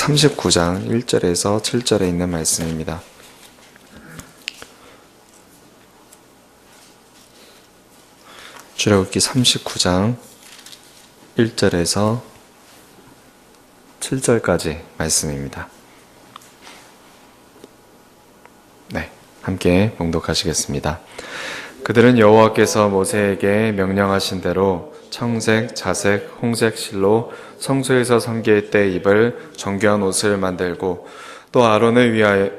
39장 1절에서 7절에 있는 말씀입니다. 출애굽기 39장 1절에서 7절까지 말씀입니다. 네, 함께 봉독하시겠습니다. 그들은 여호와께서 모세에게 명령하신 대로 청색, 자색, 홍색 실로 성소에서 섬길 때 입을 정교한 옷을 만들고 또 아론을 위하여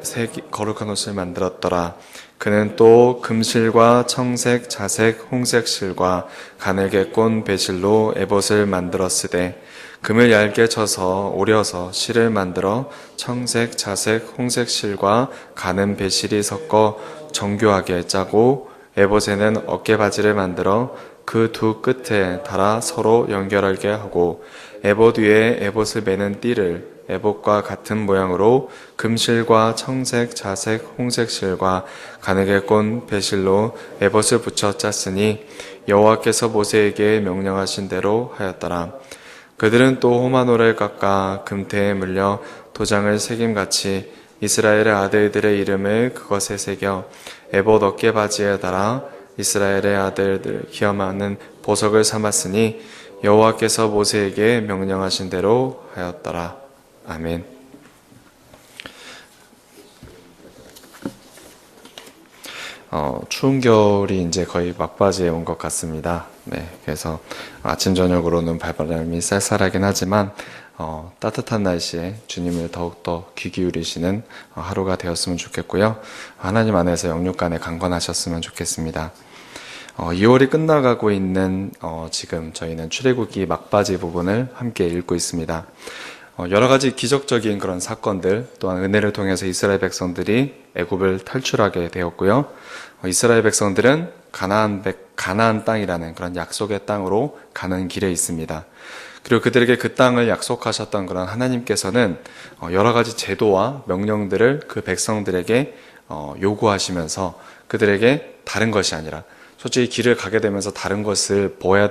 거룩한 옷을 만들었더라. 그는 또 금실과 청색, 자색, 홍색 실과 가늘게 꼰 배실로 에봇을 만들었으되 금을 얇게 쳐서 오려서 실을 만들어 청색, 자색, 홍색 실과 가는 배실이 섞어 정교하게 짜고 에봇에는 어깨바지를 만들어 그 두 끝에 달아 서로 연결하게 하고 에봇 위에 에봇을 매는 띠를 에봇과 같은 모양으로 금실과 청색, 자색, 홍색 실과 가늘게 꼰 배실로 에봇을 붙여 짰으니 여호와께서 모세에게 명령하신 대로 하였더라. 그들은 또 호마노를 깎아 금태에 물려 도장을 새김같이 이스라엘의 아들들의 이름을 그것에 새겨 에봇 어깨바지에 달아 이스라엘의 아들들 기업하는 보석을 삼았으니 여호와께서 모세에게 명령하신 대로 하였더라. 아멘. 추운 겨울이 이제 거의 막바지에 온 것 같습니다. 네, 그래서 아침 저녁으로는 발바람이 쌀쌀하긴 하지만 따뜻한 날씨에 주님을 더욱더 귀 기울이시는 하루가 되었으면 좋겠고요. 하나님 안에서 영육간에 강건하셨으면 좋겠습니다. 2월이 끝나가고 있는 지금 저희는 출애굽기 막바지 부분을 함께 읽고 있습니다. 여러 가지 기적적인 그런 사건들, 또한 은혜를 통해서 이스라엘 백성들이 애굽을 탈출하게 되었고요. 이스라엘 백성들은 가나안 땅이라는 그런 약속의 땅으로 가는 길에 있습니다. 그리고 그들에게 그 땅을 약속하셨던 그런 하나님께서는 여러 가지 제도와 명령들을 그 백성들에게 요구하시면서 그들에게 다른 것이 아니라 솔직히 길을 가게 되면서 다른 것을 봐야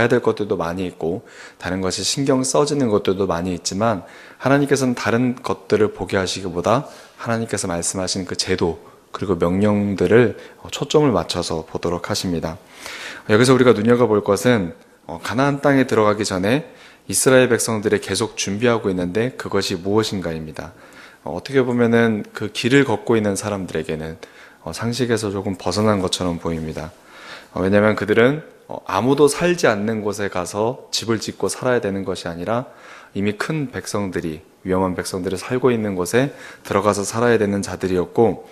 될 것들도 많이 있고 다른 것이 신경 써지는 것들도 많이 있지만 하나님께서는 다른 것들을 보게 하시기보다 하나님께서 말씀하신 그 제도 그리고 명령들을 초점을 맞춰서 보도록 하십니다. 여기서 우리가 눈여겨볼 것은 가나안 땅에 들어가기 전에 이스라엘 백성들이 계속 준비하고 있는데 그것이 무엇인가입니다. 어떻게 보면은 그 길을 걷고 있는 사람들에게는 상식에서 조금 벗어난 것처럼 보입니다. 왜냐하면 그들은 아무도 살지 않는 곳에 가서 집을 짓고 살아야 되는 것이 아니라 이미 큰 백성들이, 위험한 백성들이 살고 있는 곳에 들어가서 살아야 되는 자들이었고,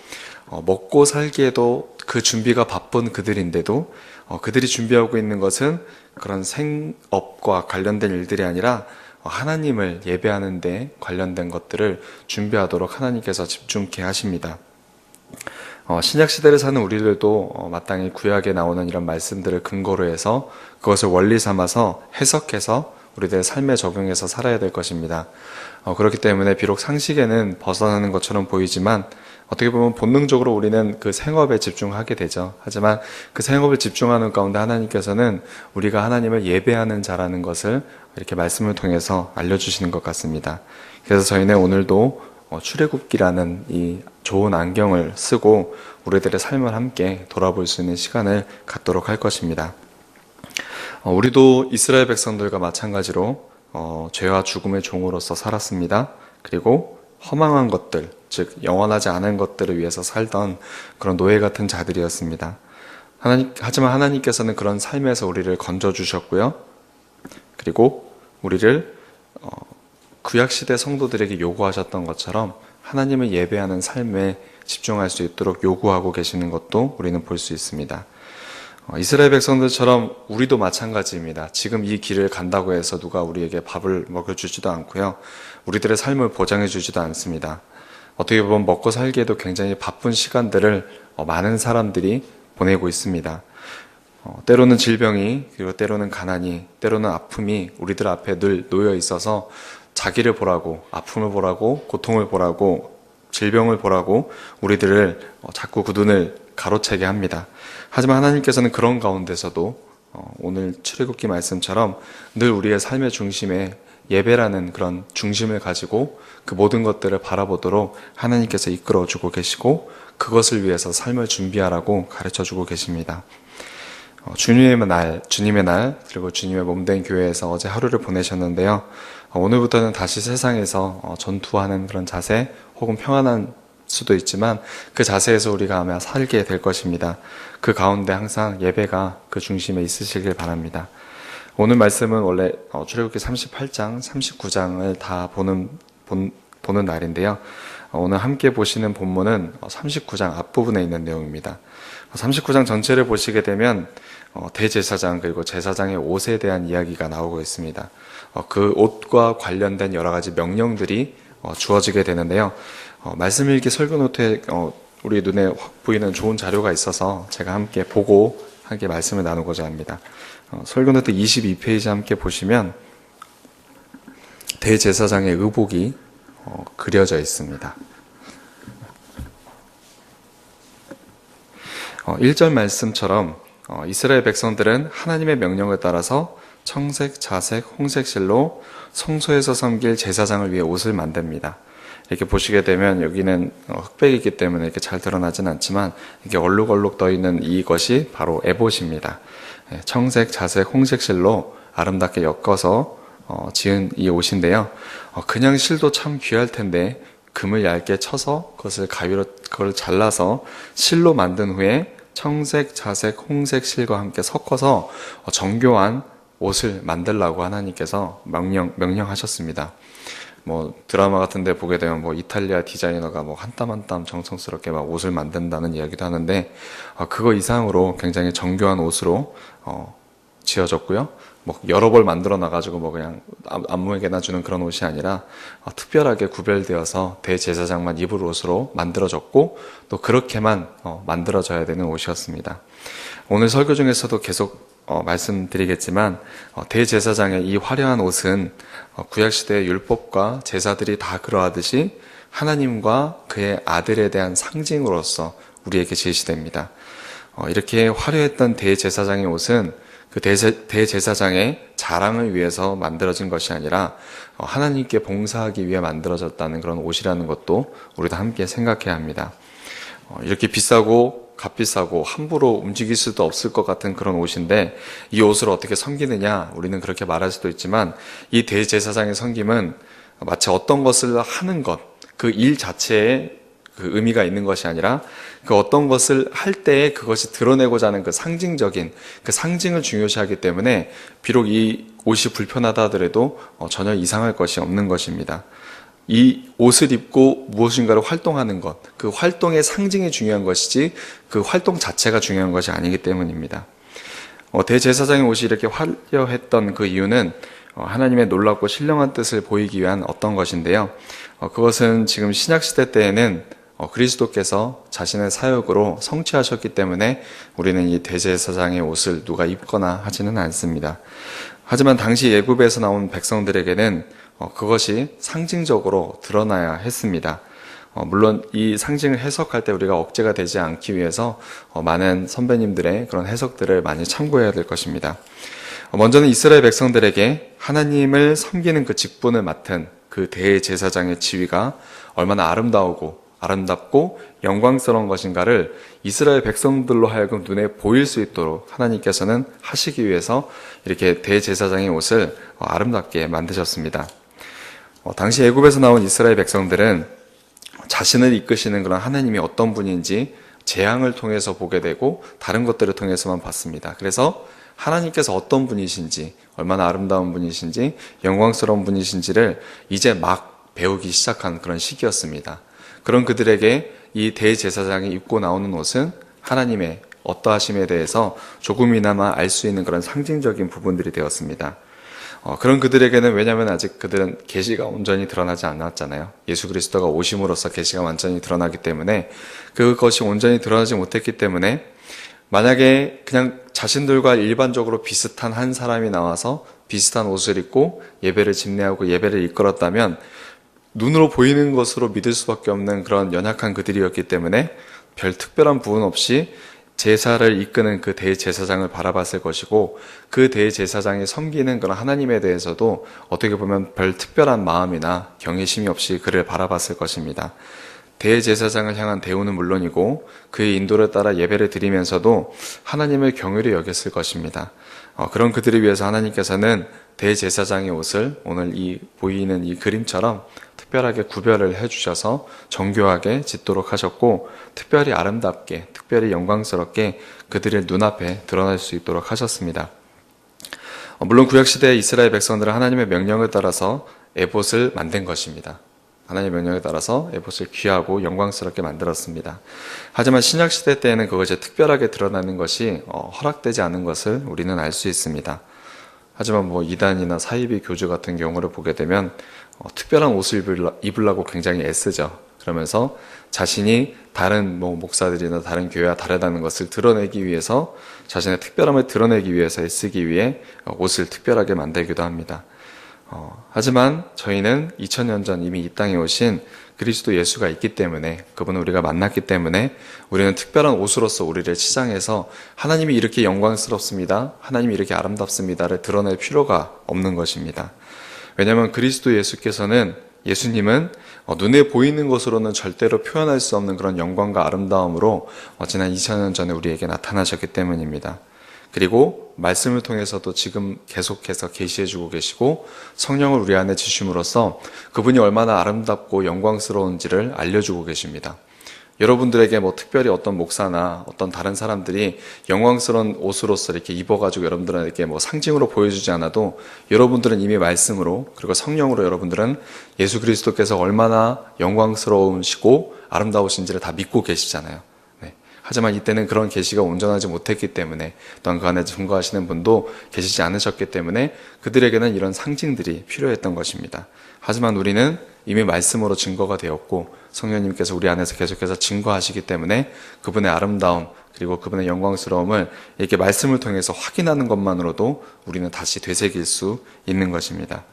먹고 살기에도 그 준비가 바쁜 그들인데도 그들이 준비하고 있는 것은 그런 생업과 관련된 일들이 아니라 하나님을 예배하는 데 관련된 것들을 준비하도록 하나님께서 집중케 하십니다. 신약시대를 사는 우리들도 마땅히 구약에 나오는 이런 말씀들을 근거로 해서 그것을 원리 삼아서 해석해서 우리들의 삶에 적용해서 살아야 될 것입니다. 그렇기 때문에 비록 상식에는 벗어나는 것처럼 보이지만 어떻게 보면 본능적으로 우리는 그 생업에 집중하게 되죠. 하지만 그 생업을 집중하는 가운데 하나님께서는 우리가 하나님을 예배하는 자라는 것을 이렇게 말씀을 통해서 알려주시는 것 같습니다. 그래서 저희는 오늘도 출애굽기라는 이 좋은 안경을 쓰고 우리들의 삶을 함께 돌아볼 수 있는 시간을 갖도록 할 것입니다. 우리도 이스라엘 백성들과 마찬가지로 죄와 죽음의 종으로서 살았습니다. 그리고 허망한 것들, 즉 영원하지 않은 것들을 위해서 살던 그런 노예 같은 자들이었습니다. 하지만 하나님께서는 그런 삶에서 우리를 건져주셨고요. 그리고 우리를 구약시대 성도들에게 요구하셨던 것처럼 하나님을 예배하는 삶에 집중할 수 있도록 요구하고 계시는 것도 우리는 볼 수 있습니다. 이스라엘 백성들처럼 우리도 마찬가지입니다. 지금 이 길을 간다고 해서 누가 우리에게 밥을 먹여주지도 않고요. 우리들의 삶을 보장해주지도 않습니다. 어떻게 보면 먹고 살기에도 굉장히 바쁜 시간들을 많은 사람들이 보내고 있습니다. 때로는 질병이, 그리고 때로는 가난이, 때로는 아픔이 우리들 앞에 늘 놓여 있어서 자기를 보라고, 아픔을 보라고, 고통을 보라고, 질병을 보라고 우리들을 자꾸 그 눈을 가로채게 합니다. 하지만 하나님께서는 그런 가운데서도 오늘 출애굽기 말씀처럼 늘 우리의 삶의 중심에 예배라는 그런 중심을 가지고 그 모든 것들을 바라보도록 하나님께서 이끌어 주고 계시고 그것을 위해서 삶을 준비하라고 가르쳐 주고 계십니다. 주님의 날, 그리고 주님의 몸된 교회에서 어제 하루를 보내셨는데요. 오늘부터는 다시 세상에서 전투하는 그런 자세 혹은 평안한 수도 있지만 그 자세에서 우리가 아마 살게 될 것입니다. 그 가운데 항상 예배가 그 중심에 있으시길 바랍니다. 오늘 말씀은 원래 출애굽기 38장, 39장을 다 보는 날인데요. 오늘 함께 보시는 본문은 39장 앞부분에 있는 내용입니다. 39장 전체를 보시게 되면 대제사장 그리고 제사장의 옷에 대한 이야기가 나오고 있습니다. 그 옷과 관련된 여러 가지 명령들이 주어지게 되는데요. 말씀 읽기 설교 노트에 우리 눈에 확 보이는 좋은 자료가 있어서 제가 함께 보고 함께 말씀을 나누고자 합니다. 설교 노트 22페이지 함께 보시면 대제사장의 의복이 그려져 있습니다. 1절 말씀처럼 이스라엘 백성들은 하나님의 명령을 따라서 청색, 자색, 홍색 실로 성소에서 섬길 제사장을 위해 옷을 만듭니다. 이렇게 보시게 되면 여기는 흑백이기 때문에 이렇게 잘 드러나진 않지만 이렇게 얼룩얼룩 떠 있는 이것이 바로 에봇입니다. 청색, 자색, 홍색 실로 아름답게 엮어서 지은 이 옷인데요. 그냥 실도 참 귀할 텐데 금을 얇게 쳐서 그걸 잘라서 실로 만든 후에 청색, 자색, 홍색 실과 함께 섞어서 정교한 옷을 만들라고 하나님께서 명령하셨습니다. 드라마 같은 데 보게 되면 이탈리아 디자이너가 한 땀 한 땀 정성스럽게 옷을 만든다는 이야기도 하는데, 그거 이상으로 굉장히 정교한 옷으로, 지어졌고요. 여러 벌 만들어 놔가지고 그냥 아무에게나 주는 그런 옷이 아니라, 특별하게 구별되어서 대제사장만 입을 옷으로 만들어졌고, 또 그렇게만, 만들어져야 되는 옷이었습니다. 오늘 설교 중에서도 계속 말씀드리겠지만 대제사장의 이 화려한 옷은 구약시대의 율법과 제사들이 다 그러하듯이 하나님과 그의 아들에 대한 상징으로서 우리에게 제시됩니다. 이렇게 화려했던 대제사장의 옷은 그 대제사장의 자랑을 위해서 만들어진 것이 아니라 하나님께 봉사하기 위해 만들어졌다는 그런 옷이라는 것도 우리도 함께 생각해야 합니다. 이렇게 비싸고 값비싸고 함부로 움직일 수도 없을 것 같은 그런 옷인데 이 옷을 어떻게 섬기느냐, 우리는 그렇게 말할 수도 있지만 이 대제사장의 섬김은 마치 어떤 것을 하는 것, 그 일 자체에 그 의미가 있는 것이 아니라 그 어떤 것을 할 때에 그것이 드러내고자 하는 그 상징적인 그 상징을 중요시하기 때문에 비록 이 옷이 불편하다 하더라도 전혀 이상할 것이 없는 것입니다. 이 옷을 입고 무엇인가를 활동하는 것, 그 활동의 상징이 중요한 것이지 그 활동 자체가 중요한 것이 아니기 때문입니다. 대제사장의 옷이 이렇게 화려했던 그 이유는 하나님의 놀랍고 신령한 뜻을 보이기 위한 어떤 것인데요. 그것은 지금 신약시대 때에는 그리스도께서 자신의 사역으로 성취하셨기 때문에 우리는 이 대제사장의 옷을 누가 입거나 하지는 않습니다. 하지만 당시 애굽에서 나온 백성들에게는 그것이 상징적으로 드러나야 했습니다. 물론 이 상징을 해석할 때 우리가 억제가 되지 않기 위해서 많은 선배님들의 그런 해석들을 많이 참고해야 될 것입니다. 먼저는 이스라엘 백성들에게 하나님을 섬기는 그 직분을 맡은 그 대제사장의 지위가 얼마나 아름답고 영광스러운 것인가를 이스라엘 백성들로 하여금 눈에 보일 수 있도록 하나님께서는 하시기 위해서 이렇게 대제사장의 옷을 아름답게 만드셨습니다. 당시 애굽에서 나온 이스라엘 백성들은 자신을 이끄시는 그런 하나님이 어떤 분인지 재앙을 통해서 보게 되고 다른 것들을 통해서만 봤습니다. 그래서 하나님께서 어떤 분이신지, 얼마나 아름다운 분이신지, 영광스러운 분이신지를 이제 막 배우기 시작한 그런 시기였습니다. 그런 그들에게 이 대제사장이 입고 나오는 옷은 하나님의 어떠하심에 대해서 조금이나마 알 수 있는 그런 상징적인 부분들이 되었습니다. 그런 그들에게는, 왜냐하면 아직 그들은 계시가 온전히 드러나지 않았잖아요. 예수 그리스도가 오심으로써 계시가 완전히 드러나기 때문에, 그것이 온전히 드러나지 못했기 때문에 만약에 그냥 자신들과 일반적으로 비슷한 한 사람이 나와서 비슷한 옷을 입고 예배를 집례하고 예배를 이끌었다면 눈으로 보이는 것으로 믿을 수밖에 없는 그런 연약한 그들이었기 때문에 별 특별한 부분 없이 제사를 이끄는 그 대제사장을 바라봤을 것이고, 그 대제사장이 섬기는 그런 하나님에 대해서도 어떻게 보면 별 특별한 마음이나 경외심이 없이 그를 바라봤을 것입니다. 대제사장을 향한 대우는 물론이고 그의 인도를 따라 예배를 드리면서도 하나님을 경외히 여겼을 것입니다. 그런 그들을 위해서 하나님께서는 대제사장의 옷을 오늘 이 보이는 이 그림처럼 특별하게 구별을 해주셔서 정교하게 짓도록 하셨고, 특별히 아름답게, 특별히 영광스럽게 그들의 눈앞에 드러날 수 있도록 하셨습니다. 물론 구약시대의 이스라엘 백성들은 하나님의 명령을 따라서 에봇을 만든 것입니다. 하나님의 명령에 따라서 에봇을 귀하고 영광스럽게 만들었습니다. 하지만 신약시대 때에는 그것이 특별하게 드러나는 것이 허락되지 않은 것을 우리는 알 수 있습니다. 하지만 이단이나 사이비 교주 같은 경우를 보게 되면 특별한 옷을 입으려고 굉장히 애쓰죠. 그러면서 자신이 다른 목사들이나 다른 교회와 다르다는 것을 드러내기 위해서, 자신의 특별함을 드러내기 위해서 애쓰기 위해 옷을 특별하게 만들기도 합니다. 하지만 저희는 2000년 전 이미 이 땅에 오신 그리스도 예수가 있기 때문에, 그분을 우리가 만났기 때문에 우리는 특별한 옷으로서 우리를 치장해서 하나님이 이렇게 영광스럽습니다, 하나님이 이렇게 아름답습니다를 드러낼 필요가 없는 것입니다. 왜냐하면 그리스도 예수님은 눈에 보이는 것으로는 절대로 표현할 수 없는 그런 영광과 아름다움으로 지난 2000년 전에 우리에게 나타나셨기 때문입니다. 그리고 말씀을 통해서도 지금 계속해서 계시해주고 계시고, 성령을 우리 안에 주심으로써 그분이 얼마나 아름답고 영광스러운지를 알려주고 계십니다. 여러분들에게 특별히 어떤 목사나 어떤 다른 사람들이 영광스러운 옷으로서 이렇게 입어가지고 여러분들에게 상징으로 보여주지 않아도, 여러분들은 이미 말씀으로, 그리고 성령으로 여러분들은 예수 그리스도께서 얼마나 영광스러우시고 아름다우신지를 다 믿고 계시잖아요. 하지만 이때는 그런 계시가 온전하지 못했기 때문에, 또한 그 안에 증거하시는 분도 계시지 않으셨기 때문에 그들에게는 이런 상징들이 필요했던 것입니다. 하지만 우리는 이미 말씀으로 증거가 되었고, 성령님께서 우리 안에서 계속해서 증거하시기 때문에 그분의 아름다움, 그리고 그분의 영광스러움을 이렇게 말씀을 통해서 확인하는 것만으로도 우리는 다시 되새길 수 있는 것입니다.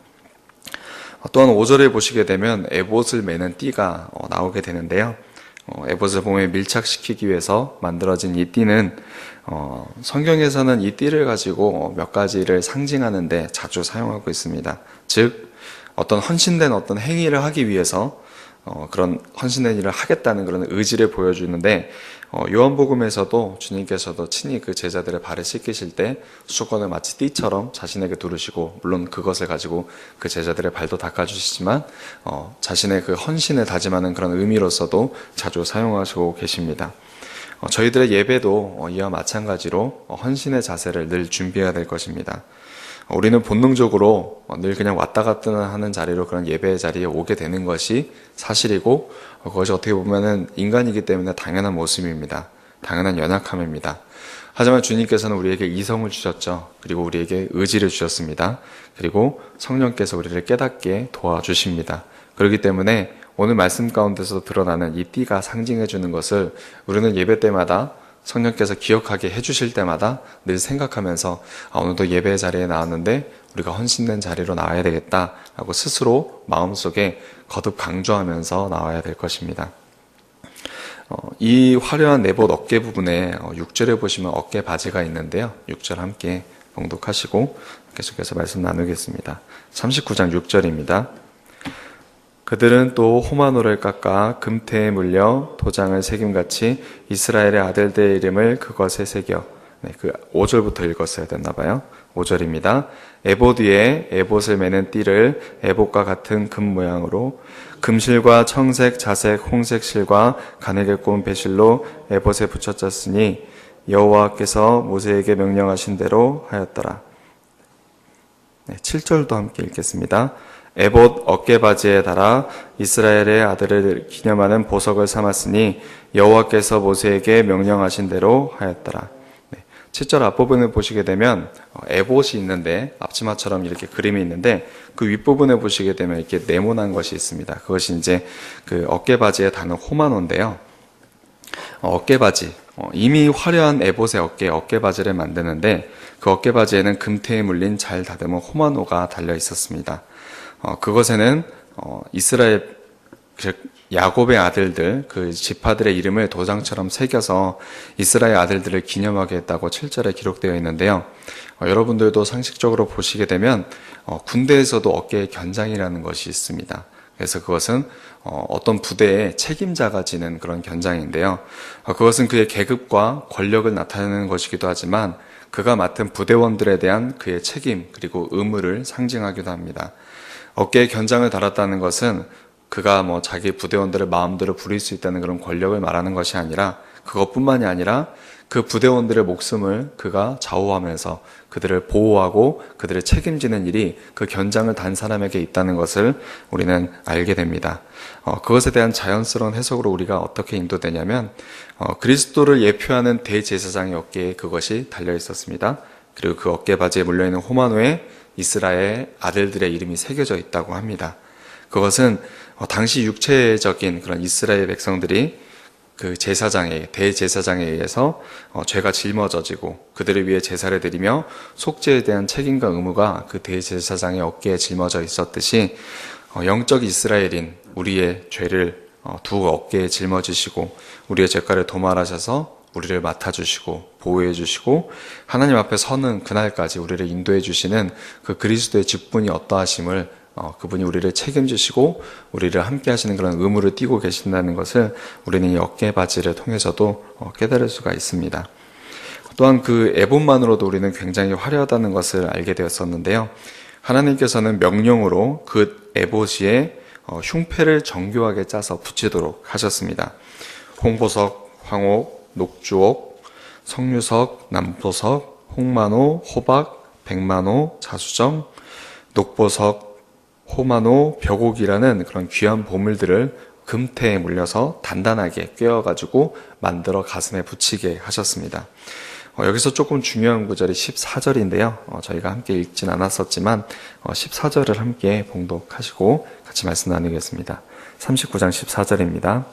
또한 5절에 보시게 되면 에봇을 매는 띠가 나오게 되는데요. 에봇을 몸에 밀착시키기 위해서 만들어진 이 띠는 성경에서는 이 띠를 가지고 몇 가지를 상징하는 데 자주 사용하고 있습니다. 즉, 어떤 헌신된 어떤 행위를 하기 위해서 그런 헌신된 일을 하겠다는 그런 의지를 보여주는데, 요한복음에서도 주님께서도 친히 그 제자들의 발을 씻기실 때 수건을 마치 띠처럼 자신에게 두르시고, 물론 그것을 가지고 그 제자들의 발도 닦아주시지만 자신의 그 헌신을 다짐하는 그런 의미로서도 자주 사용하시고 계십니다. 저희들의 예배도 이와 마찬가지로 헌신의 자세를 늘 준비해야 될 것입니다. 우리는 본능적으로 늘 그냥 왔다 갔다 하는 자리로, 그런 예배의 자리에 오게 되는 것이 사실이고, 그것이 어떻게 보면은 인간이기 때문에 당연한 모습입니다. 당연한 연약함입니다. 하지만 주님께서는 우리에게 이성을 주셨죠. 그리고 우리에게 의지를 주셨습니다. 그리고 성령께서 우리를 깨닫게 도와주십니다. 그렇기 때문에 오늘 말씀 가운데서 드러나는 이 띠가 상징해 주는 것을 우리는 예배 때마다, 성령께서 기억하게 해주실 때마다 늘 생각하면서 오늘도 예배 자리에 나왔는데 우리가 헌신된 자리로 나와야 되겠다라고 스스로 마음속에 거듭 강조하면서 나와야 될 것입니다. 이 화려한 에봇 어깨 부분에 6절에 보시면 어깨 바지가 있는데요. 6절 함께 봉독하시고 계속해서 말씀 나누겠습니다. 39장 6절입니다. 그들은 또 호마노를 깎아 금태에 물려 도장을 새김같이 이스라엘의 아들들의 이름을 그것에 새겨. 그 5절부터 읽었어야 됐나 봐요. 5절입니다. 에봇 위에 에봇을 매는 띠를 에봇과 같은 금 모양으로 금실과 청색, 자색, 홍색 실과 가늘게 꼬은 배실로 에봇에 붙였었으니 여호와께서 모세에게 명령하신 대로 하였더라. 7절도 함께 읽겠습니다. 에봇 어깨바지에 달아 이스라엘의 아들을 기념하는 보석을 삼았으니 여호와께서 모세에게 명령하신 대로 하였더라. 7절 앞부분을 보시게 되면 에봇이 있는데, 앞치마처럼 이렇게 그림이 있는데 그 윗부분에 보시게 되면 이렇게 네모난 것이 있습니다. 그것이 이제 그 어깨바지에 다는 호마노인데요. 어깨바지, 이미 화려한 에봇의 어깨바지를 만드는데 그 어깨바지에는 금태에 물린 잘 다듬은 호마노가 달려 있었습니다. 그것에는 이스라엘, 야곱의 아들들, 그 지파들의 이름을 도장처럼 새겨서 이스라엘 아들들을 기념하게 했다고 7절에 기록되어 있는데요. 여러분들도 상식적으로 보시게 되면 군대에서도 어깨에 견장이라는 것이 있습니다. 그래서 그것은 어떤 부대의 책임자가 지는 그런 견장인데요. 그것은 그의 계급과 권력을 나타내는 것이기도 하지만 그가 맡은 부대원들에 대한 그의 책임 그리고 의무를 상징하기도 합니다. 어깨에 견장을 달았다는 것은 그가 자기 부대원들을 마음대로 부릴 수 있다는 그런 권력을 말하는 것이 아니라, 그것뿐만이 아니라 그 부대원들의 목숨을 그가 좌우하면서 그들을 보호하고 그들을 책임지는 일이 그 견장을 단 사람에게 있다는 것을 우리는 알게 됩니다. 그것에 대한 자연스러운 해석으로 우리가 어떻게 인도되냐면, 그리스도를 예표하는 대제사장의 어깨에 그것이 달려 있었습니다. 그리고 그 어깨바지에 물려있는 호마노에 이스라엘 아들들의 이름이 새겨져 있다고 합니다. 그것은 당시 육체적인 그런 이스라엘 백성들이 그 대제사장에 의해서 죄가 짊어져지고 그들을 위해 제사를 드리며 속죄에 대한 책임과 의무가 그 대제사장의 어깨에 짊어져 있었듯이 영적 이스라엘인 우리의 죄를 두 어깨에 짊어지시고 우리의 죄가를 도말하셔서 우리를 맡아주시고 보호해주시고 하나님 앞에 서는 그날까지 우리를 인도해주시는 그 그리스도의 직분이 어떠하심을, 그분이 우리를 책임지시고 우리를 함께 하시는 그런 의무를 띠고 계신다는 것을 우리는 이 어깨바지를 통해서도 깨달을 수가 있습니다. 또한 그 에봇만으로도 우리는 굉장히 화려하다는 것을 알게 되었었는데요. 하나님께서는 명령으로 그 에봇에 흉패를 정교하게 짜서 붙이도록 하셨습니다. 홍보석, 황옥, 녹주옥, 석류석, 남보석, 홍마노, 호박, 백마노, 자수정, 녹보석, 호마노, 벽옥이라는 그런 귀한 보물들을 금태에 물려서 단단하게 꿰어가지고 만들어 가슴에 붙이게 하셨습니다. 여기서 조금 중요한 구절이 14절인데요. 저희가 함께 읽진 않았었지만 14절을 함께 봉독하시고 같이 말씀 나누겠습니다. 39장 14절입니다.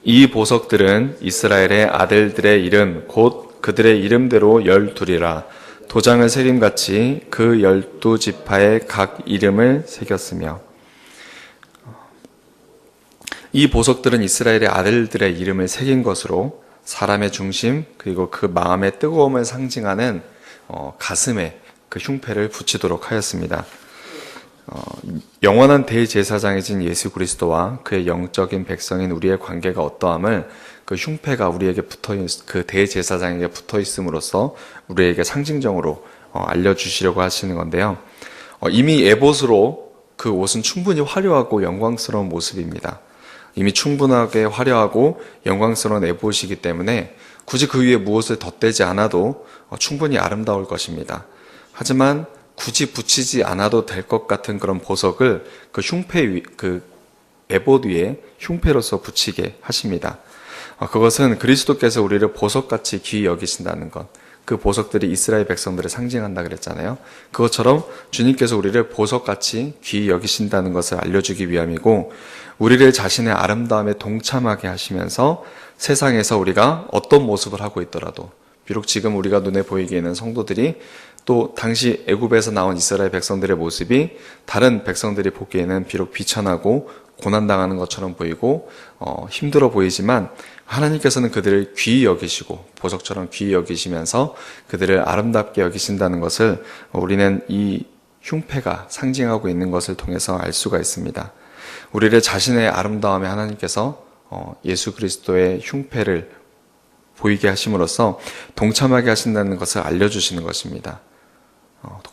이 보석들은 이스라엘의 아들들의 이름 곧 그들의 이름대로 12이라 도장을 새김같이 그 12지파의 각 이름을 새겼으며, 이 보석들은 이스라엘의 아들들의 이름을 새긴 것으로 사람의 중심 그리고 그 마음의 뜨거움을 상징하는 가슴에 그 흉패를 붙이도록 하였습니다. 영원한 대제사장이신 예수 그리스도와 그의 영적인 백성인 우리의 관계가 어떠함을 그 흉패가 우리에게 그 대제사장에게 붙어 있음으로써 우리에게 상징적으로 알려주시려고 하시는 건데요. 이미 에봇으로 그 옷은 충분히 화려하고 영광스러운 모습입니다. 이미 충분하게 화려하고 영광스러운 에봇이기 때문에 굳이 그 위에 무엇을 덧대지 않아도 충분히 아름다울 것입니다. 하지만 굳이 붙이지 않아도 될 것 같은 그런 보석을 그 에봇 위에 흉패로서 붙이게 하십니다. 그것은 그리스도께서 우리를 보석같이 귀히 여기신다는 것, 그 보석들이 이스라엘 백성들을 상징한다 그랬잖아요. 그것처럼 주님께서 우리를 보석같이 귀히 여기신다는 것을 알려주기 위함이고, 우리를 자신의 아름다움에 동참하게 하시면서 세상에서 우리가 어떤 모습을 하고 있더라도, 비록 지금 우리가 눈에 보이기에는 성도들이 또 당시 애굽에서 나온 이스라엘 백성들의 모습이 다른 백성들이 보기에는 비록 비천하고 고난당하는 것처럼 보이고 힘들어 보이지만, 하나님께서는 그들을 귀히 여기시고 보석처럼 귀히 여기시면서 그들을 아름답게 여기신다는 것을 우리는 이 흉패가 상징하고 있는 것을 통해서 알 수가 있습니다. 우리를 자신의 아름다움에 하나님께서 예수 그리스도의 흉패를 보이게 하심으로써 동참하게 하신다는 것을 알려주시는 것입니다.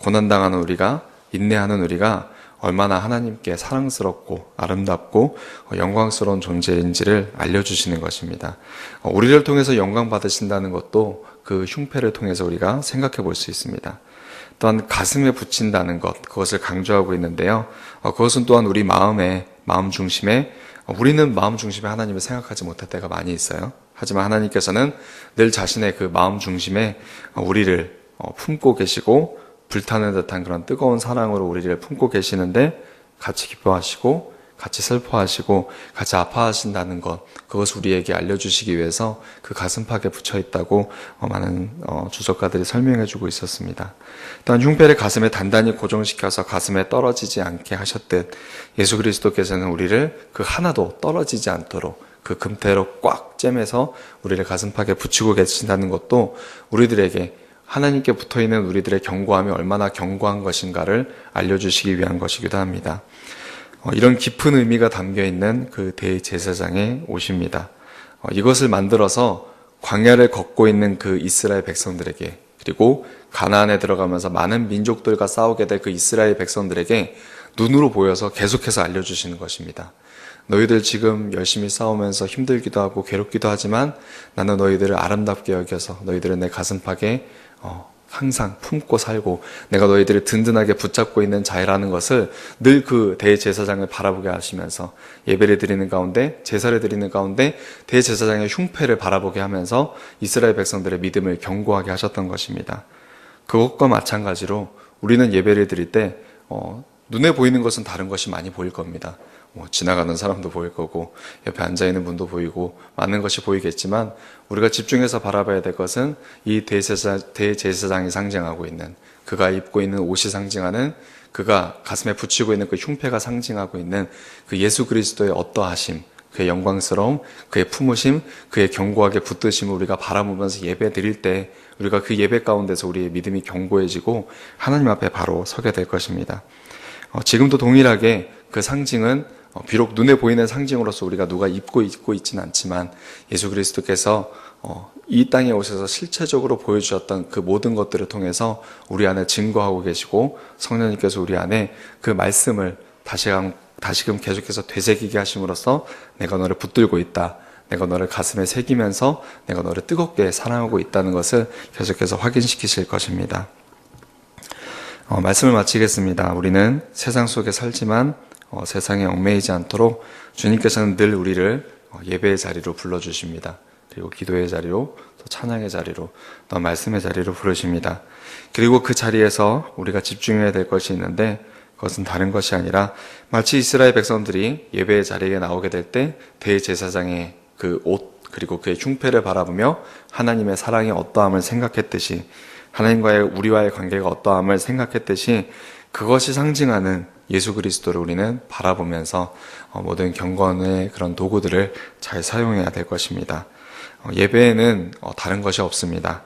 고난당하는 우리가, 인내하는 우리가 얼마나 하나님께 사랑스럽고 아름답고 영광스러운 존재인지를 알려주시는 것입니다. 우리를 통해서 영광 받으신다는 것도 그 흉패를 통해서 우리가 생각해 볼 수 있습니다. 또한 가슴에 붙인다는 것, 그것을 강조하고 있는데요. 그것은 또한 우리 마음 중심에, 우리는 마음 중심에 하나님을 생각하지 못할 때가 많이 있어요. 하지만 하나님께서는 늘 자신의 그 마음 중심에 우리를 품고 계시고 불타는 듯한 그런 뜨거운 사랑으로 우리를 품고 계시는데 같이 기뻐하시고 같이 슬퍼하시고 같이 아파하신다는 것, 그것을 우리에게 알려주시기 위해서 그 가슴팍에 붙여 있다고 많은 주석가들이 설명해 주고 있었습니다. 또한 흉패를 가슴에 단단히 고정시켜서 가슴에 떨어지지 않게 하셨듯 예수 그리스도께서는 우리를 그 하나도 떨어지지 않도록 그 금태로 꽉 꿰매서 우리를 가슴팍에 붙이고 계신다는 것도 우리들에게 하나님께 붙어있는 우리들의 견고함이 얼마나 견고한 것인가를 알려주시기 위한 것이기도 합니다. 이런 깊은 의미가 담겨있는 그 대제사장의 옷입니다. 이것을 만들어서 광야를 걷고 있는 그 이스라엘 백성들에게, 그리고 가나안에 들어가면서 많은 민족들과 싸우게 될 그 이스라엘 백성들에게 눈으로 보여서 계속해서 알려주시는 것입니다. 너희들 지금 열심히 싸우면서 힘들기도 하고 괴롭기도 하지만 나는 너희들을 아름답게 여겨서 너희들은 내 가슴팍에 항상 품고 살고 내가 너희들을 든든하게 붙잡고 있는 자이라는 것을 늘 그 대제사장을 바라보게 하시면서 예배를 드리는 가운데, 제사를 드리는 가운데 대제사장의 흉패를 바라보게 하면서 이스라엘 백성들의 믿음을 견고하게 하셨던 것입니다. 그것과 마찬가지로 우리는 예배를 드릴 때 눈에 보이는 것은 다른 것이 많이 보일 겁니다. 지나가는 사람도 보일 거고 옆에 앉아있는 분도 보이고 많은 것이 보이겠지만 우리가 집중해서 바라봐야 될 것은 이 대제사장이 상징하고 있는, 그가 입고 있는 옷이 상징하는, 그가 가슴에 붙이고 있는 그 흉패가 상징하고 있는 그 예수 그리스도의 어떠하심, 그의 영광스러움, 그의 품으심, 그의 견고하게 붙드심을 우리가 바라보면서 예배 드릴 때 우리가 그 예배 가운데서 우리의 믿음이 견고해지고 하나님 앞에 바로 서게 될 것입니다. 지금도 동일하게 그 상징은 비록 눈에 보이는 상징으로서 우리가 누가 입고 있지는 않지만 예수 그리스도께서 이 땅에 오셔서 실체적으로 보여주셨던 그 모든 것들을 통해서 우리 안에 증거하고 계시고 성령님께서 우리 안에 그 말씀을 다시금 계속해서 되새기게 하심으로써 내가 너를 붙들고 있다, 내가 너를 가슴에 새기면서 내가 너를 뜨겁게 사랑하고 있다는 것을 계속해서 확인시키실 것입니다. 말씀을 마치겠습니다. 우리는 세상 속에 살지만 세상에 얽매이지 않도록 주님께서는 늘 우리를 예배의 자리로 불러주십니다. 그리고 기도의 자리로, 또 찬양의 자리로, 또 말씀의 자리로 부르십니다. 그리고 그 자리에서 우리가 집중해야 될 것이 있는데 그것은 다른 것이 아니라 마치 이스라엘 백성들이 예배의 자리에 나오게 될 때 대제사장의 그 옷, 그리고 그의 흉패를 바라보며 하나님의 사랑이 어떠함을 생각했듯이, 하나님과의 우리와의 관계가 어떠함을 생각했듯이 그것이 상징하는 예수 그리스도를 우리는 바라보면서 모든 경건의 그런 도구들을 잘 사용해야 될 것입니다. 예배에는 다른 것이 없습니다.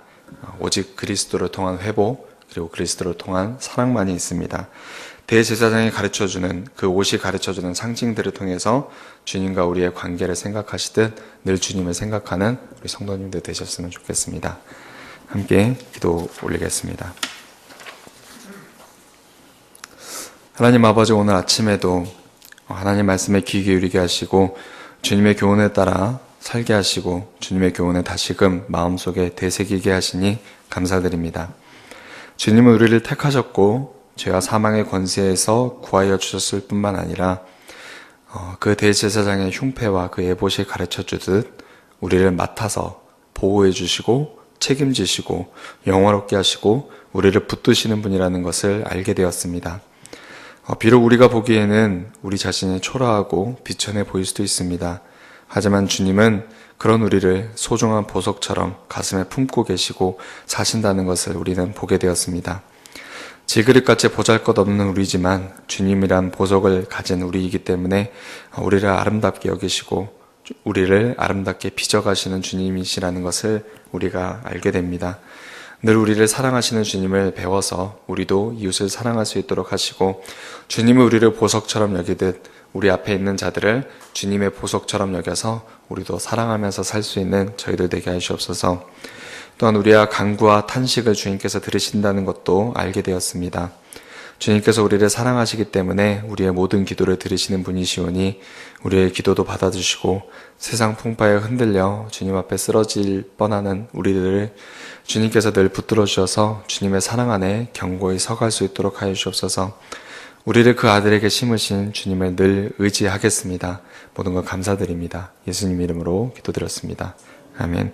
오직 그리스도를 통한 회복, 그리고 그리스도를 통한 사랑만이 있습니다. 대제사장이 가르쳐주는, 그 옷이 가르쳐주는 상징들을 통해서 주님과 우리의 관계를 생각하시듯 늘 주님을 생각하는 우리 성도님들 되셨으면 좋겠습니다. 함께 기도 올리겠습니다. 하나님 아버지, 오늘 아침에도 하나님 말씀에 귀 기울이게 하시고 주님의 교훈에 따라 살게 하시고 주님의 교훈에 다시금 마음속에 되새기게 하시니 감사드립니다. 주님은 우리를 택하셨고 죄와 사망의 권세에서 구하여 주셨을 뿐만 아니라 그 대제사장의 흉패와 그 에봇이 가르쳐 주듯 우리를 맡아서 보호해 주시고 책임지시고 영화롭게 하시고 우리를 붙드시는 분이라는 것을 알게 되었습니다. 비록 우리가 보기에는 우리 자신이 초라하고 비천해 보일 수도 있습니다. 하지만 주님은 그런 우리를 소중한 보석처럼 가슴에 품고 계시고 사신다는 것을 우리는 보게 되었습니다. 질그릇같이 보잘것없는 우리지만 주님이란 보석을 가진 우리이기 때문에 우리를 아름답게 여기시고 우리를 아름답게 빚어가시는 주님이시라는 것을 우리가 알게 됩니다. 늘 우리를 사랑하시는 주님을 배워서 우리도 이웃을 사랑할 수 있도록 하시고 주님은 우리를 보석처럼 여기듯 우리 앞에 있는 자들을 주님의 보석처럼 여겨서 우리도 사랑하면서 살 수 있는 저희들 되게 하시옵소서. 또한 우리와 간구와 탄식을 주님께서 들으신다는 것도 알게 되었습니다. 주님께서 우리를 사랑하시기 때문에 우리의 모든 기도를 들으시는 분이시오니 우리의 기도도 받아주시고 세상 풍파에 흔들려 주님 앞에 쓰러질 뻔하는 우리들을 주님께서 늘 붙들어 주셔서 주님의 사랑 안에 견고히 서갈 수 있도록 하여 주옵소서. 우리를 그 아들에게 심으신 주님을 늘 의지하겠습니다. 모든 것 감사드립니다. 예수님 이름으로 기도드렸습니다. 아멘.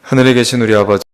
하늘에 계신 우리 아버지,